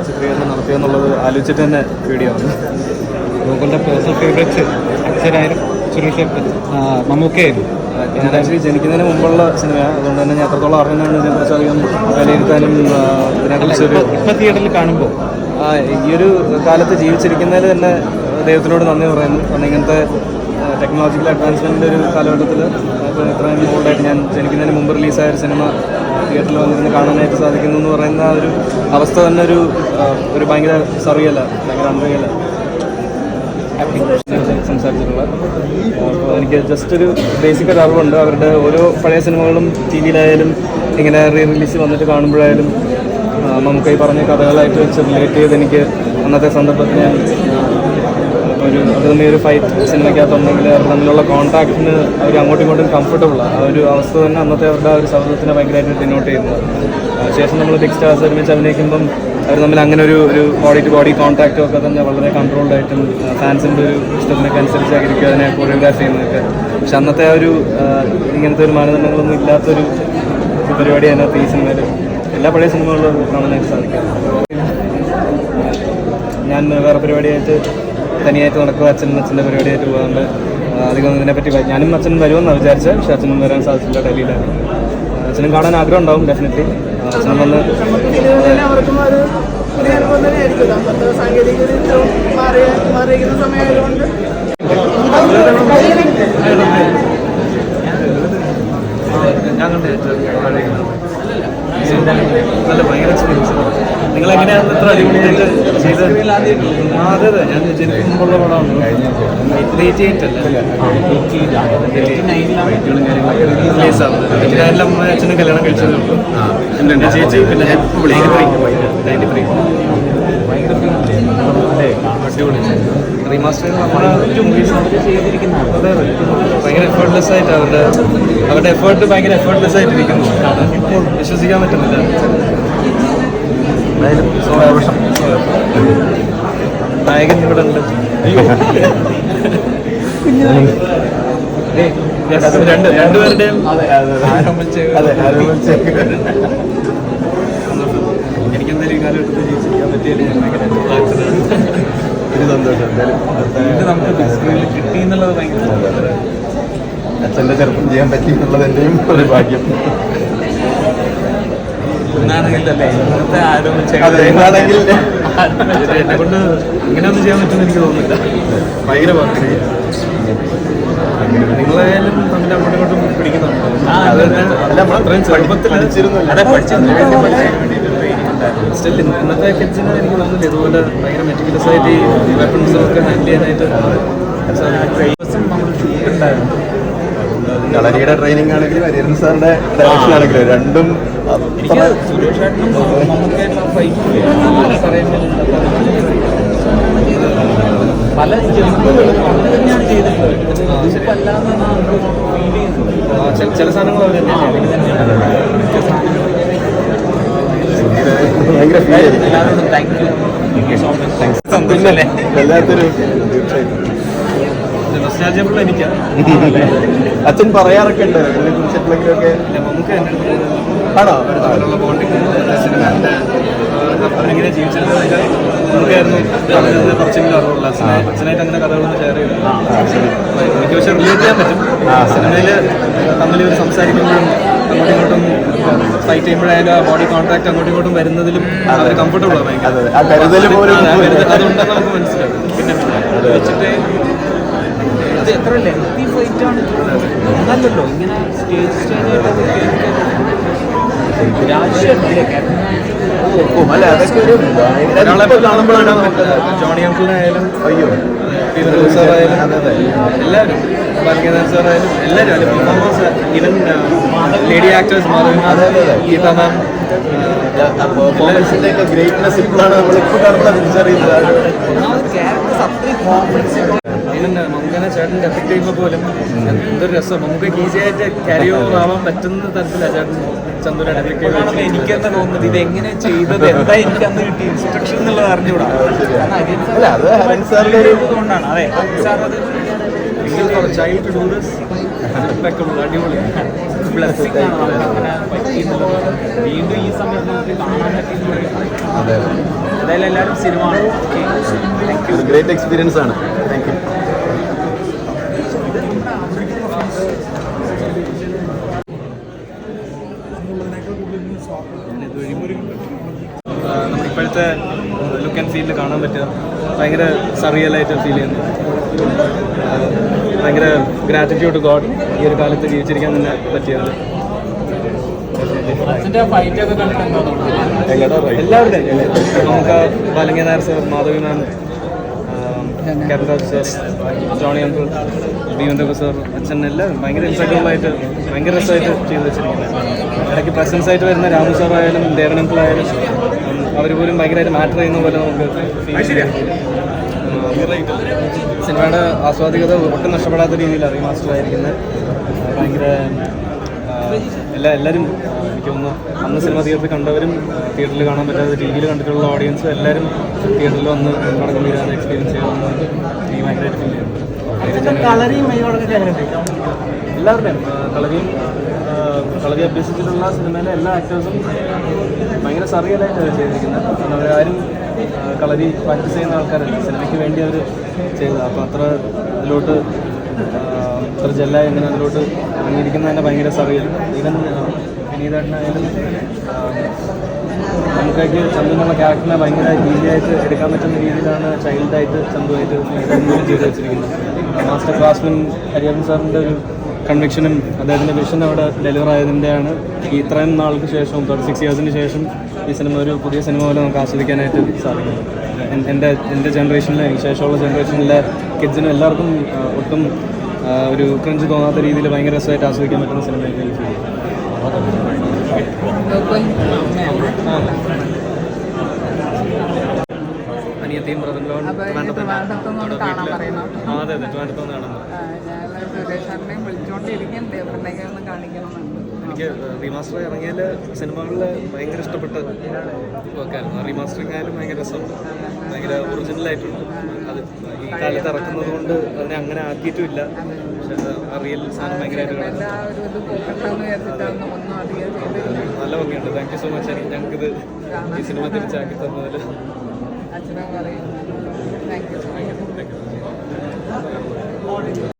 ചിത്രീകരണം നടത്തിയെന്നുള്ളത് ആലോചിച്ചിട്ട് തന്നെ പേടിയാണ്. ഗൂഗിളിൻ്റെ പേഴ്സണൽ ഫേവറേറ്റ് അക്ഷരായാലും സുരേഷ് മമ്മൂക്കയായിരുന്നു. ഞാൻ ആക്ച്വലി ജനിക്കുന്നതിന് മുമ്പുള്ള സിനിമയാണ്, അതുകൊണ്ട് തന്നെ ഞാൻ എത്രത്തോളം അറിഞ്ഞാണ് ഇതിനെക്കുറിച്ച് അധികം വിലയിരുത്താനും ഇതിനെക്കുറിച്ച് ഇപ്പം തിയേറ്ററിൽ കാണുമ്പോൾ ഈ ഒരു കാലത്ത് ജീവിച്ചിരിക്കുന്നതിൽ തന്നെ ദൈവത്തിനോട് നന്ദി പറയുന്നു. കാരണം ഇങ്ങനത്തെ ടെക്നോളജിക്കൽ അഡ്വാൻസ്മെൻറ്റിൻ്റെ ഒരു കാലഘട്ടത്തിൽ ഇപ്പോൾ ഇത്രയും ബോൾഡായിട്ട് ഞാൻ ജനിക്കുന്നതിന് മുമ്പ് റിലീസായ ഒരു സിനിമ തിയേറ്ററിൽ വന്നിരുന്ന് കാണാനായിട്ട് സാധിക്കുന്നു എന്ന് പറയുന്ന ആ ഒരു അവസ്ഥ തന്നെ ഒരു ഭയങ്കര സറിയല്ല, ഭയങ്കര അൺറിയല്ല സംസാരിച്ചിട്ടുള്ള. അപ്പോൾ എനിക്ക് ജസ്റ്റ് ഒരു ബേസിക് ഒരു അറിവുണ്ട്. അവരുടെ ഓരോ പഴയ സിനിമകളും ടി വിയിലായാലും ഇങ്ങനെ റിലീസ് വന്നിട്ട് കാണുമ്പോഴായാലും നമുക്ക് ഈ പറഞ്ഞ കഥകളായിട്ട് വെച്ച് റിലേറ്റ് ചെയ്ത് എനിക്ക് അന്നത്തെ സന്ദർഭത്തിൽ ഞാൻ അവർ തമ്മിൽ ഒരു ഫൈറ്റ് സിനിമയ്ക്കകത്തുണ്ടെങ്കിൽ അവർ തമ്മിലുള്ള കോൺടാക്റ്റിന് അവർ അങ്ങോട്ടും ഇങ്ങോട്ടും കംഫർട്ടബിളാണ്. ആ ഒരു അവസ്ഥ തന്നെ അന്നത്തെ അവരുടെ ആ ഒരു സൗഹൃദത്തിനെ ഭയങ്കരമായിട്ട് ഡിനോട്ട് ചെയ്യുന്നത്. ശേഷം നമ്മൾ ബിഗ് സ്റ്റാർസ് ഒരുമിച്ച് അഭിനയിക്കുമ്പം അവർ തമ്മിൽ അങ്ങനെ ഒരു ബോഡി ടു ബോഡി കോൺടാക്റ്റും ഒക്കെ തന്നെ വളരെ കൺട്രോൾഡായിട്ടും ഫാൻസിൻ്റെ ഒരു ഇഷ്ടത്തിനൊക്കെ അനുസരിച്ചായിരിക്കും അതിനെ കൊറിയോഗ്രാഫ് ചെയ്യുന്നതൊക്കെ. പക്ഷെ അന്നത്തെ ആ ഒരു ഇങ്ങനത്തെ ഒരു മാനദണ്ഡങ്ങളൊന്നും ഇല്ലാത്തൊരു പരിപാടി അതിനകത്ത് ഈ സിനിമയിൽ എല്ലാ പഴയ സിനിമകളിലും കാണാനായിട്ട് സാധിക്കും. ഞാൻ വേറെ പരിപാടിയായിട്ട് തനിയായിട്ട് നടക്കുക, അച്ഛൻ്റെ പരിപാടിയായിട്ട് പോകാറുണ്ട്. അധികം ഇതിനെപ്പറ്റി ഞാനും അച്ഛനും വരുമെന്നാണ് വിചാരിച്ചത്, പക്ഷേ അച്ഛനും വരാൻ സാധിച്ചില്ല, ഡൽഹിയിലാണ്. അച്ഛനും കാണാൻ ആഗ്രഹം ഉണ്ടാവും ഡെഫിനറ്റ്ലി. അച്ഛനും വന്ന് ഞാൻ നല്ല ഭയങ്കര എക്സ്പീരിയൻസ്. നിങ്ങളെങ്ങനെയാണ് ഇത്ര അടിപൊളിയായിട്ട് ചെയ്തത്? അതെ അതെ, ഞാൻ ജനിക്ക് മുമ്പുള്ള പടമാണ്. 88 അല്ല, അച്ഛനും കല്യാണം കഴിച്ചതേ ഉള്ളൂ. എൻ്റെ ചേച്ചി പിന്നെ 93 അടിപൊളി റീമാസ്റ്റർ ഭയങ്കര എഫേർട്ട്ലെസ് ആയിട്ട് അവരുടെ എഫേർട്ട് ഭയങ്കര എഫേർട്ട്ലെസ് ആയിട്ടിരിക്കുന്നു. വിശ്വസിക്കാൻ പറ്റുന്നില്ല. എന്തായാലും സോയാവർഷം നായകൻ ഇവിടെ ഉണ്ട്. രണ്ടുപേരുടെയും എനിക്കെന്തായാലും ഈ കാലഘട്ടത്തിൽ ജീവിച്ചിരിക്കാൻ പറ്റിയാലും ഒരു സന്തോഷം. ഇത് നമുക്ക് സ്ക്രീനിൽ കിട്ടി എന്നുള്ളത് ഭയങ്കര സന്തോഷം. അച്ഛൻ്റെ ചെറുപ്പം ചെയ്യാൻ പറ്റി എന്നുള്ളത് എൻ്റെയും ഒരു ഭാഗ്യം. എന്നെ കൊണ്ട് ഇങ്ങനെയൊന്നും ചെയ്യാൻ പറ്റുമെന്ന് എനിക്ക് തോന്നുന്നില്ല. ഭയങ്കര വാക്ക് നിങ്ങളായാലും തമ്മിൽ അങ്ങോട്ടും ഇങ്ങോട്ടും പിടിക്കുന്നുണ്ടോ? അത്രയും ചെറുപ്പത്തിൽ സ്റ്റിൽ ഇന്നത്തെ കിഡ്സിന് എനിക്ക് തോന്നുന്നില്ല ഇതുപോലെ ഭയങ്കര മെറ്റിക്കുലസ് ആയിട്ട് ഈ വെപ്പൺസൊക്കെ ഹാൻഡിൽ ചെയ്യാനായിട്ട് ഉണ്ടായിരുന്നു. കളരിയുടെ ട്രെയിനിങ് ആണെങ്കിലും ഹരിഹരൻ സാറിന്റെ ഡയറക്ഷൻ ആണെങ്കിലും രണ്ടും പല ചില സാധനങ്ങൾ വല്ലാത്തൊരു അച്ഛൻ പറയാറൊക്കെ ഉണ്ട് ഇതിനെ കുറിച്ച് എപ്പോഴെങ്കിലുമൊക്കെ. നമുക്ക് ആണോ ബോണ്ടിങ് അവരെങ്ങനെ ജീവിച്ചിരുന്നതൊക്കെ നമുക്കായിരുന്നു കുറച്ചെങ്കിലും അറിവുള്ള. അച്ഛനായിട്ട് അങ്ങനെ കഥകളൊന്നും ഷെയർ ചെയ്തു എനിക്ക് പക്ഷേ റിലേറ്റ് ചെയ്യാൻ പറ്റും. സിനിമയിൽ തമ്മിൽ ഇവർ സംസാരിക്കുമ്പോഴും അങ്ങോട്ടും ഇങ്ങോട്ടും ഫൈറ്റ് ചെയ്യുമ്പോഴായാലും ആ ബോഡി കോൺടാക്ട് അങ്ങോട്ടും ഇങ്ങോട്ടും വരുന്നതിലും അവർ കംഫർട്ടബിൾ ആണ്. അതുണ്ടെന്ന് നമുക്ക് മനസ്സിലാവും. പിന്നെ വെച്ചിട്ട് ഇത് എത്ര ലെങ്തി ഫൈറ്റാണ് ഒന്നല്ലല്ലോ ഇങ്ങനെ സ്റ്റേജ് കാണുമ്പോഴാണ് ജോണി അങ്കിളിനായാലും അയ്യോ സാറായാലും എല്ലാവരും ബാലഗംഗാധരൻ സാറായാലും എല്ലാവരും performance even lady actors Geetha ma'am പെർഫോമൻസിൻ്റെ ഒക്കെ ഗ്രേറ്റ്നെസ് ഇപ്പോഴാണ് നമ്മളിപ്പോൾ കാണുമ്പോൾ തിരിച്ചറിയുന്നത്. ക്യാരക്ടേഴ്സ് അത്രയും കോംപ്ലക്സ്. ഈവൻ മമ്മൂക്കനെ ചേട്ടൻ്റെ എഫക്ട് ചെയ്യുമ്പോൾ പോലും എന്തൊരു രസം. മമ്മൂക്കയ്ക്ക് ഈസി ആയിട്ട് ക്യാരി ഓവർ ആവാൻ പറ്റുന്ന തരത്തിലാണ് ചേട്ടൻ ചന്ദുരാണ് എഫക്ട് ചെയ്തത്. എനിക്ക് തന്നെ തോന്നുന്നത് ഇത് എങ്ങനെ ചെയ്തത്, എന്താ എനിക്ക് അന്ന് കിട്ടിയ ഇൻസ്ട്രക്ഷൻ എന്നുള്ളത് അറിഞ്ഞുകൂടാ. അതുകൊണ്ടാണ് അതെ സാർ അത് ചൈൽഡ് ടു ഡു ദിസ് അടിപൊളി ബ്ലെസ്സിംഗ് ആണ് നമുക്ക് അങ്ങനെ പറ്റിയെന്നുള്ളത്. വീണ്ടും ഈ സമയത്ത് നമുക്ക് കാണാൻ പറ്റുന്നത് എന്തായാലും എല്ലാവരും സിനിമ ഒരു ഗ്രേറ്റ് എക്സ്പീരിയൻസ് ആണ്. Thank you. നമ്മളിപ്പോഴത്തെ ലുക്ക് ആൻഡ് ഫീലിൽ കാണാൻ പറ്റുക ഭയങ്കര സറിയലായിട്ട് ഫീൽ ചെയ്യുന്നു. ഭയങ്കര ഗ്രാറ്റിറ്റ്യൂഡ് ഗോഡ് ഈ ഒരു കാലത്ത് ജീവിച്ചിരിക്കാൻ തന്നെ പറ്റിയത്. എല്ലാവരുടെയും നമുക്ക് ബാലങ്ങ Nair sir, Madhavi ma'am, captain sir, Johnny uncle, ദീവന്തക സർ, അച്ഛൻ എല്ലാവരും ഭയങ്കര ഇൻസൈറ്റബിളായിട്ട് ഭയങ്കര രസമായിട്ട് ചെയ്ത് വെച്ചിരിക്കുന്നത്. ഇടയ്ക്ക് പ്രസൻസ് ആയിട്ട് വരുന്ന രാമു സാർ ആയാലും ദേവൻ അങ്കിൾ ആയാലും അവർ പോലും ഭയങ്കരമായിട്ട് മാറ്റർ ചെയ്യുന്ന പോലെ നമുക്ക് സിനിമയുടെ ആസ്വാദികത ഒട്ടും നഷ്ടപ്പെടാത്ത രീതിയിൽ റീമാസ്റ്ററായിരിക്കുന്നത്. ഭയങ്കര എല്ലാവരും എനിക്ക് തോന്നുന്നു അന്ന് സിനിമ തിയേറ്ററിൽ കണ്ടവരും തിയേറ്ററിൽ കാണാൻ പറ്റാത്ത ടി വിയിൽ കണ്ടിട്ടുള്ള ഓഡിയൻസും എല്ലാവരും തിയേറ്ററിൽ വന്ന് പടക്കം വീരാൻ എക്സ്പീരിയൻസ് ചെയ്യാമെന്ന് എനിക്ക് ഭയങ്കരമായിട്ട് ഫീൽ ചെയ്യുന്നു. എല്ലാവരുടെയും കളരി അഭ്യസിച്ചിട്ടുള്ള സിനിമയിലെ എല്ലാ ആക്ടേഴ്സും ഭയങ്കര സറിയലായിട്ടാണ് ചെയ്തിരിക്കുന്നത്. കാരണം അവരാരും കളരി പ്രാക്ടീസ് ചെയ്യുന്ന ആൾക്കാരല്ല, സിനിമയ്ക്ക് വേണ്ടി അവർ ചെയ്തത്. അപ്പോൾ അത്ര ഇതിലോട്ട് അത്ര ജെല്ലായി ഇങ്ങനെ അതിലോട്ട് ഇറങ്ങിയിരിക്കുന്നത് തന്നെ ഭയങ്കര സറിയൽ. ഈവൻ വിനീതേട്ടനായാലും നമുക്കൊക്കെ ചന്തു എന്നുള്ള ക്യാരക്ടറിനെ ഭയങ്കര ഈസിയായിട്ട് എടുക്കാൻ പറ്റുന്ന രീതിയിലാണ് ചൈൽഡായിട്ട് ചന്തുവായിട്ട് ചെയ്ത് വെച്ചിരിക്കുന്നത്. മാസ്റ്റർ ക്രാഫ്റ്റ്സ്മാൻ ഹരിഹരൻ സാറിൻ്റെ ഒരു കൺവിക്ഷനും അദ്ദേഹത്തിൻ്റെ വിഷൻ അവിടെ ഡെലിവർ ആയതിൻ്റെയാണ് ഈ ഇത്രയും നാൾക്ക് ശേഷം 36 ഇയേഴ്സിന് ശേഷം ഈ സിനിമ ഒരു പുതിയ സിനിമ പോലെ നമുക്ക് ആസ്വദിക്കാനായിട്ട് സാധിക്കുന്നത്. എൻ്റെ ജനറേഷനിലെ ശേഷമുള്ള ജനറേഷനിലെ കിഡ്സിനും എല്ലാവർക്കും ഒട്ടും ഒരു ക്രഞ്ച് തോന്നാത്ത രീതിയിൽ ഭയങ്കര രസമായിട്ട് ആസ്വദിക്കാൻ പറ്റുന്ന സിനിമയായിട്ട് എനിക്ക് ഫീൽ ചെയ്യും. അനിയത്തിയും ബ്രദറിലോ അതെ അതെ ട്രിവാൻഡ്രത്തുനിന്ന് കാണുന്നത്. വിളിച്ചോണ്ടിരിക്കണ്ടേ എവിടെയെങ്കിലും ഒന്ന് കാണിക്കണമെന്നുണ്ട്. എനിക്ക് റീമാസ്റ്റർ ഇറങ്ങിയാൽ സിനിമകളിൽ ഭയങ്കര ഇഷ്ടപ്പെട്ട വർക്കായിരുന്നു. റീമാസ്റ്ററിങ് ആയാലും ഭയങ്കര രസമുണ്ട്, ഭയങ്കര ഒറിജിനലായിട്ടുണ്ട്. അത് ഈ കാലത്ത് ഇറക്കുന്നത് കൊണ്ട് അതിനെ അങ്ങനെ ആക്കിയിട്ടുമില്ല. പക്ഷെ ആ റിയൽ സാധനം ഭയങ്കരമായിട്ട് നല്ല ഭംഗിയുണ്ട്. Thank you so much. ഞങ്ങൾക്കിത് ഈ സിനിമ തിരിച്ചാക്കി തന്നതിൽ അച്ഛനെ പറയുന്നു. Thank U.